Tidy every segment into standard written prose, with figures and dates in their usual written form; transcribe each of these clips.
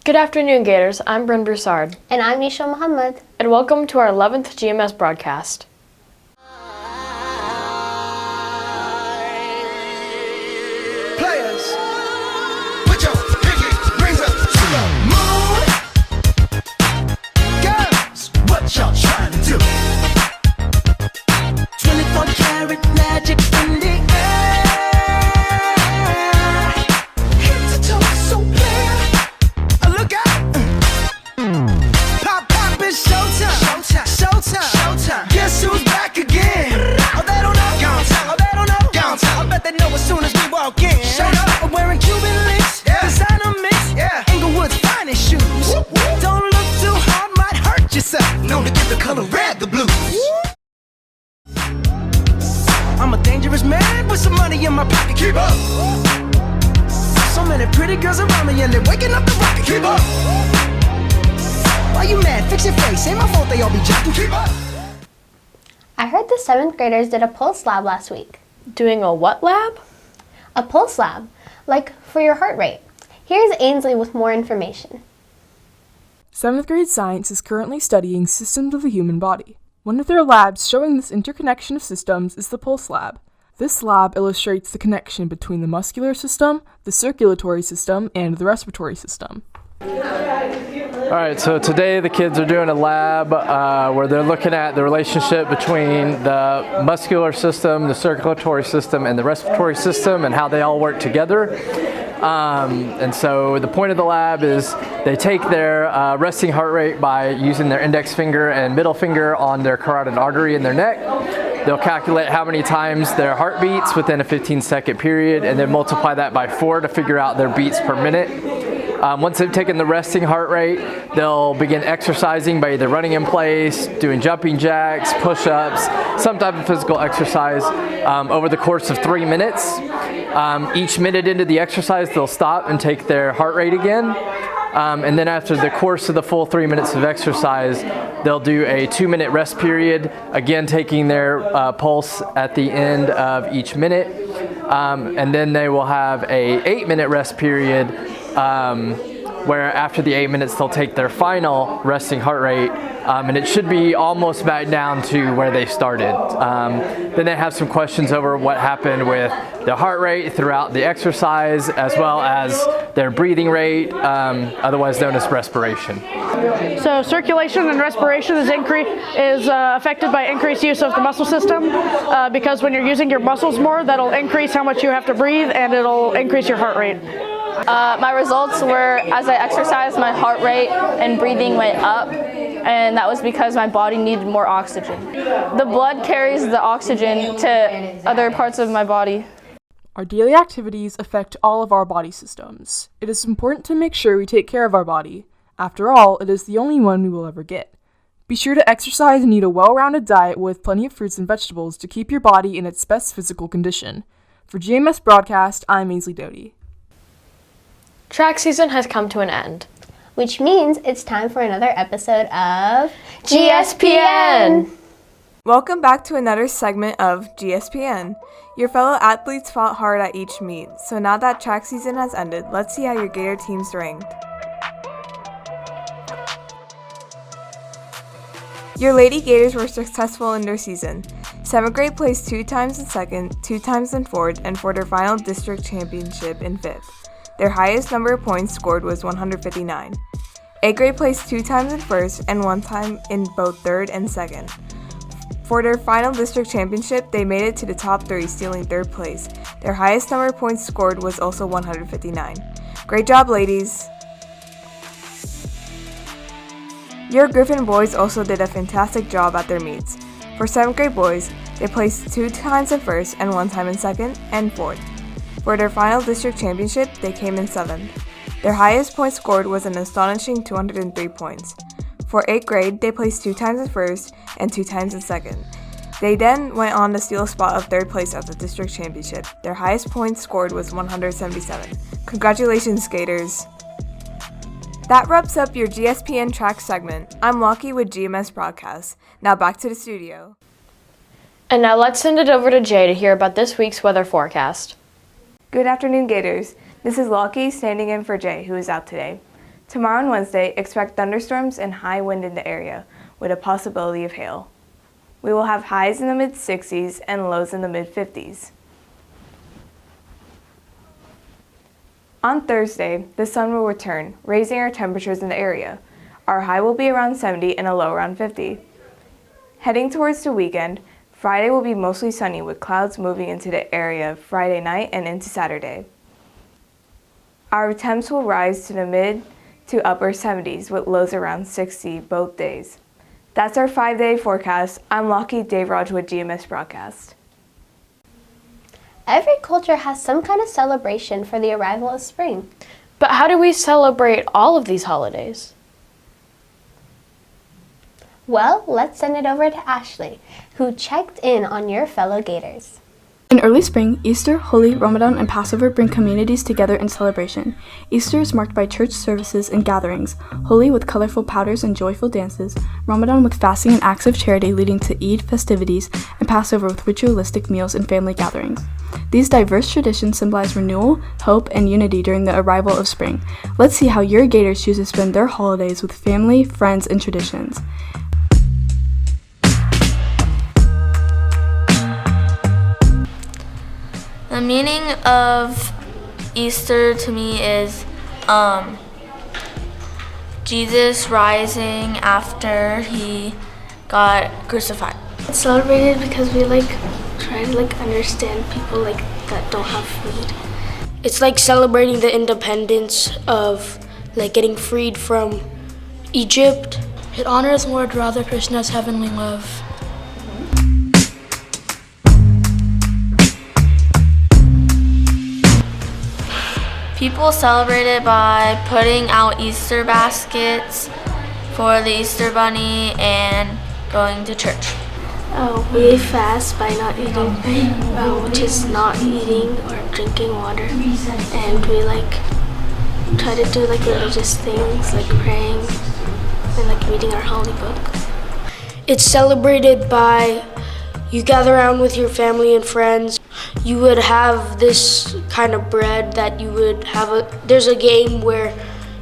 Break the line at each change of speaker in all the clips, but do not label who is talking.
Good afternoon, Gators. I'm Bryn Broussard.
And I'm Misha Muhammad.
And welcome to our 11th GMS Broadcast.
Players, put your pinky rings up to the moon. Girls, what y'all trying to do? 24 karat magic in the air. Head to toe, so clear. Look out! Pop, pop, it's showtime. Showtime, showtime, showtime. Guess who's back again? Oh, they don't know. Gone time. Oh, they don't know. Gone time. I bet they know as soon as we walk in. Showed up. I'm wearing Cuban links. Yeah. Designer mix. Yeah. Inglewood's finest shoes. Whoop, whoop. Don't look too hard, might hurt yourself. Known to give the color red the blues. I'm a dangerous man with some money in my pocket. Keep up. So many pretty girls around me and they're waking up the rocket. Keep up. Why you mad? Fix your face. Ain't my fault they all be jocking. Keep up.
I heard the 7th graders did a pulse lab last week.
Doing a what lab?
A pulse lab, like for your heart rate. Here's Ainsley with more information.
7th grade science is currently studying systems of the human body. One of their labs showing this interconnection of systems is the pulse lab. This lab illustrates the connection between the muscular system, the circulatory system, and the respiratory system.
Alright, so today the kids are doing a lab where they're looking at the relationship between the muscular system, the circulatory system, and the respiratory system and how they all work together. And so the point of the lab is they take their resting heart rate by using their index finger and middle finger on their carotid artery in their neck. They'll calculate how many times their heart beats within a 15-second period and then multiply that by 4 to figure out their beats per minute. Once they've taken the resting heart rate, they'll begin exercising by either running in place, doing jumping jacks, push-ups, some type of physical exercise over the course of 3 minutes. Each minute into the exercise, they'll stop and take their heart rate again. And then after the course of the full 3 minutes of exercise, they'll do a 2-minute rest period, again taking their pulse at the end of each minute. And then they will have a 8-minute rest period where after the 8 minutes they'll take their final resting heart rate and it should be almost back down to where they started. Then they have some questions over what happened with their heart rate throughout the exercise as well as their breathing rate, otherwise known as respiration.
So circulation and respiration is affected by increased use of the muscle system because when you're using your muscles more, that'll increase how much you have to breathe and it'll increase your heart rate.
My results were, as I exercised, my heart rate and breathing went up, and that was because my body needed more oxygen. The blood carries the oxygen to other parts of my body.
Our daily activities affect all of our body systems. It is important to make sure we take care of our body. After all, it is the only one we will ever get. Be sure to exercise and eat a well-rounded diet with plenty of fruits and vegetables to keep your body in its best physical condition. For GMS Broadcast, I'm Ainsley Doty.
Track season has come to an end.
Which means it's time for another episode of
GSPN!
Welcome back to another segment of GSPN. Your fellow athletes fought hard at each meet, so now that track season has ended, let's see how your Gator teams ranked. Your Lady Gators were successful in their season. 7th grade placed 2 times in 2nd, 2 times in 4th, and for their final district championship in 5th. Their highest number of points scored was 159. 8th grade placed 2 times in 1st and 1 time in both 3rd and 2nd. For their final district championship, they made it to the top 3, stealing 3rd place. Their highest number of points scored was also 159. Great job, ladies! Your Griffin boys also did a fantastic job at their meets. For 7th grade boys, they placed 2 times in 1st and 1 time in 2nd and 4th. For their final district championship, they came in 7th. Their highest point scored was an astonishing 203 points. For 8th grade, they placed 2 times in 1st and 2 times in 2nd. They then went on to steal a spot of 3rd place at the district championship. Their highest point scored was 177. Congratulations, skaters! That wraps up your GSPN track segment. I'm Lockie with GMS Broadcast. Now back to the studio.
And now let's send it over to Jay to hear about this week's weather forecast.
Good afternoon, Gators. This is Lockie standing in for Jay, who is out today. Tomorrow and Wednesday, expect thunderstorms and high wind in the area, with a possibility of hail. We will have highs in the mid-60s and lows in the mid-50s. On Thursday, the sun will return, raising our temperatures in the area. Our high will be around 70 and a low around 50. Heading towards the weekend, Friday will be mostly sunny with clouds moving into the area Friday night and into Saturday. Our temps will rise to the mid to upper 70s with lows around 60 both days. That's our 5-day forecast. I'm Lockheed Dave Raj with GMS Broadcast.
Every culture has some kind of celebration for the arrival of spring.
But how do we celebrate all of these holidays?
Well, let's send it over to Ashley, who checked in on your fellow Gators.
In early spring, Easter, Holi, Ramadan, and Passover bring communities together in celebration. Easter is marked by church services and gatherings, Holi with colorful powders and joyful dances, Ramadan with fasting and acts of charity leading to Eid festivities, and Passover with ritualistic meals and family gatherings. These diverse traditions symbolize renewal, hope, and unity during the arrival of spring. Let's see how your Gators choose to spend their holidays with family, friends, and traditions.
The meaning of Easter to me is Jesus rising after he got crucified.
It's celebrated because we try to understand people that don't have food.
It's like celebrating the independence of getting freed from Egypt.
It honors Lord Radha Krishna's heavenly love.
People celebrate it by putting out Easter baskets for the Easter Bunny and going to church.
We fast by not eating, which is not eating or drinking water. And we try to do religious things like praying and reading our holy book.
It's celebrated by you gather around with your family and friends. You would have this kind of bread that you would have there's a game where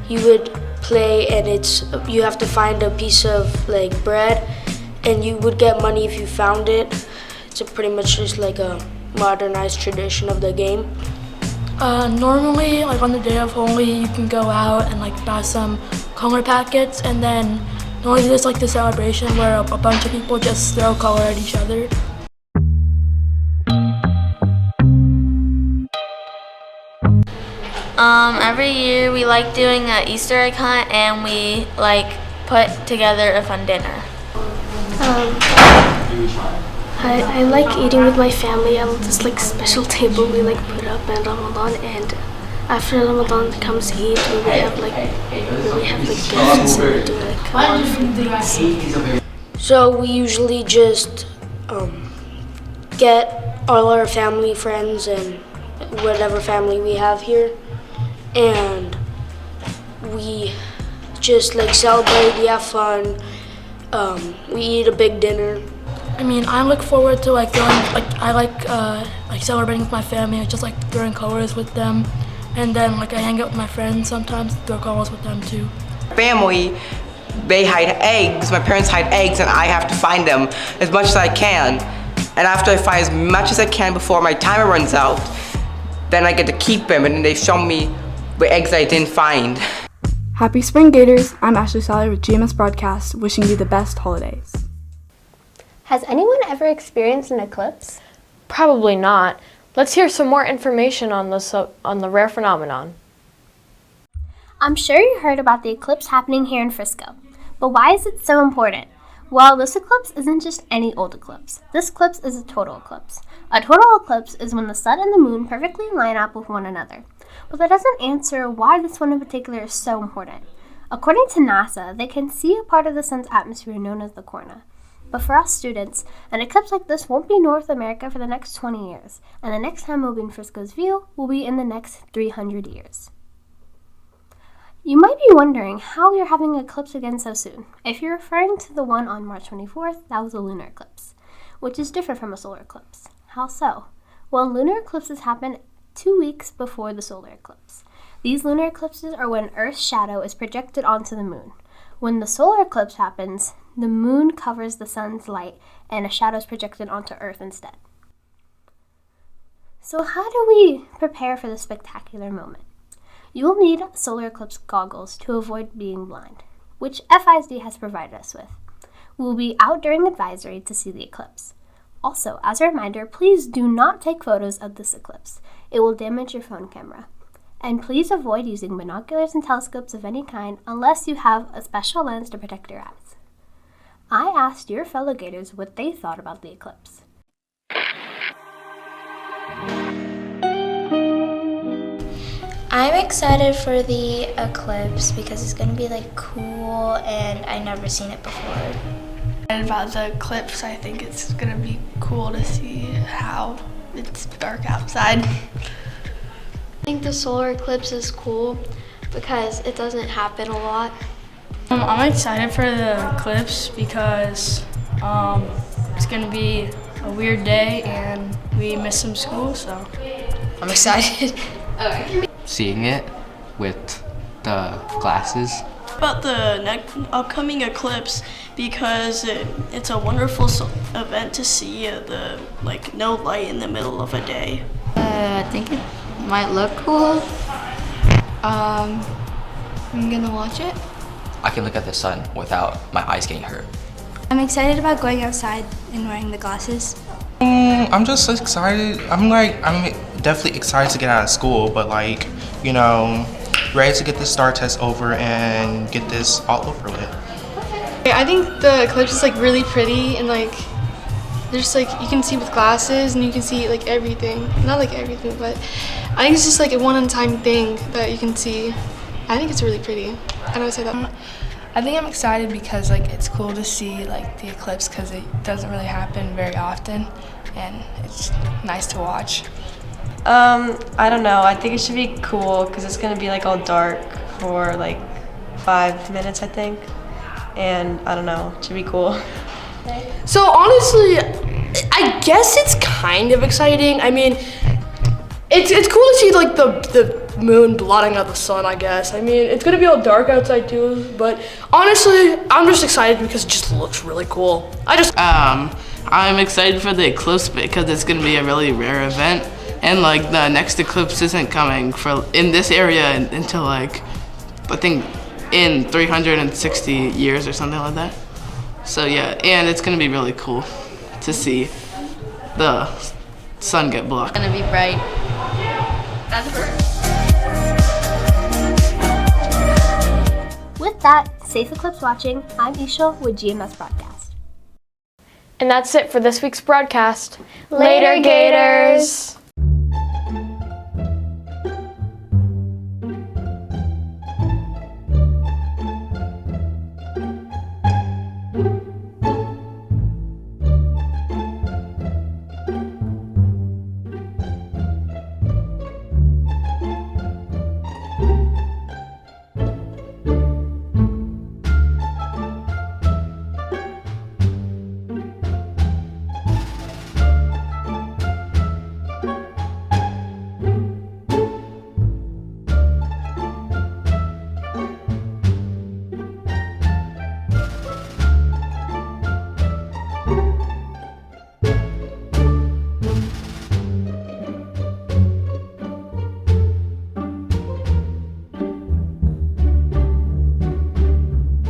you would play and you have to find a piece of bread and you would get money if you found it. It's pretty much just a modernized tradition of the game.
Normally, on the day of Holi, you can go out and buy some color packets, and then normally there's the celebration where a bunch of people just throw color at each other.
Every year we like doing an Easter egg hunt and we put together a fun dinner.
I like eating with my family at this special table we put up in Ramadan, and after Ramadan comes Eid, we have gifts and we do a lot of fun things.
So we usually just get all our family, friends, and whatever family we have here, and we just celebrate, we have fun, we eat a big dinner.
I look forward to going, I like celebrating with my family, just throwing colors with them, and then I hang out with my friends sometimes, throw colors with them too.
Family, they hide eggs, my parents hide eggs, and I have to find them as much as I can. And after I find as much as I can before my timer runs out, then I get to keep them, and then they show me the eggs I didn't find.
Happy Spring Gators! I'm Ashley Sally with GMS Broadcast, wishing you the best holidays.
Has anyone ever experienced an eclipse?
Probably not. Let's hear some more information on the rare phenomenon.
I'm sure you heard about the eclipse happening here in Frisco, but why is it so important? Well, this eclipse isn't just any old eclipse. This eclipse is a total eclipse. A total eclipse is when the sun and the moon perfectly line up with one another. But that doesn't answer why this one in particular is so important. According to NASA, they can see a part of the sun's atmosphere known as the corona. But for us students, an eclipse like this won't be North America for the next 20 years, and the next time we'll be in Frisco's view will be in the next 300 years. You might be wondering how you're having an eclipse again so soon. If you're referring to the one on March 24th, that was a lunar eclipse, which is different from a solar eclipse. How so? Well, lunar eclipses happen 2 weeks before the solar eclipse. These lunar eclipses are when Earth's shadow is projected onto the moon. When the solar eclipse happens, the moon covers the sun's light and a shadow is projected onto Earth instead. So how do we prepare for this spectacular moment? You will need solar eclipse goggles to avoid being blind, which FISD has provided us with. We will be out during advisory to see the eclipse. Also, as a reminder, please do not take photos of this eclipse. It will damage your phone camera. And please avoid using binoculars and telescopes of any kind unless you have a special lens to protect your eyes. I asked your fellow Gators what they thought about the eclipse.
I'm excited for the eclipse because it's going to be like cool and I've never seen it before.
And about the eclipse, I think it's going to be cool to see how it's dark outside.
I think the solar eclipse is cool because it doesn't happen a lot.
I'm excited for the eclipse because it's going to be a weird day and we missed some school, so
I'm excited. Seeing it with the glasses.
About the upcoming eclipse because it's a wonderful event to see the no light in the middle of a day.
I think it might look cool. I'm gonna watch it.
I can look at the sun without my eyes getting hurt.
I'm excited about going outside and wearing the glasses.
I'm just excited. I'm definitely excited to get out of school, but ready to get this STAR test over and get this all over with.
I think the eclipse is really pretty and there's you can see with glasses and you can see everything. Not everything, but I think it's just a one-time thing that you can see. I think it's really pretty. I don't say that.
I think I'm excited because it's cool to see the eclipse because it doesn't really happen very often and it's nice to watch.
I don't know. I think it should be cool because it's gonna be all dark for 5 minutes, I think. And I don't know, it should be cool.
So honestly, I guess it's kind of exciting. I mean, it's cool to see the moon blotting out the sun, I guess. I mean, it's gonna be all dark outside too, but honestly, I'm just excited because it just looks really cool.
I'm excited for the eclipse because it's gonna be a really rare event, and the next eclipse isn't coming in this area until I think in 360 years or something like that. So yeah, and it's gonna be really cool to see the sun get blocked.
It's gonna be bright.
With that, safe eclipse watching. I'm Ishal with GMS Broadcast.
And that's it for this week's broadcast. Later, Gators!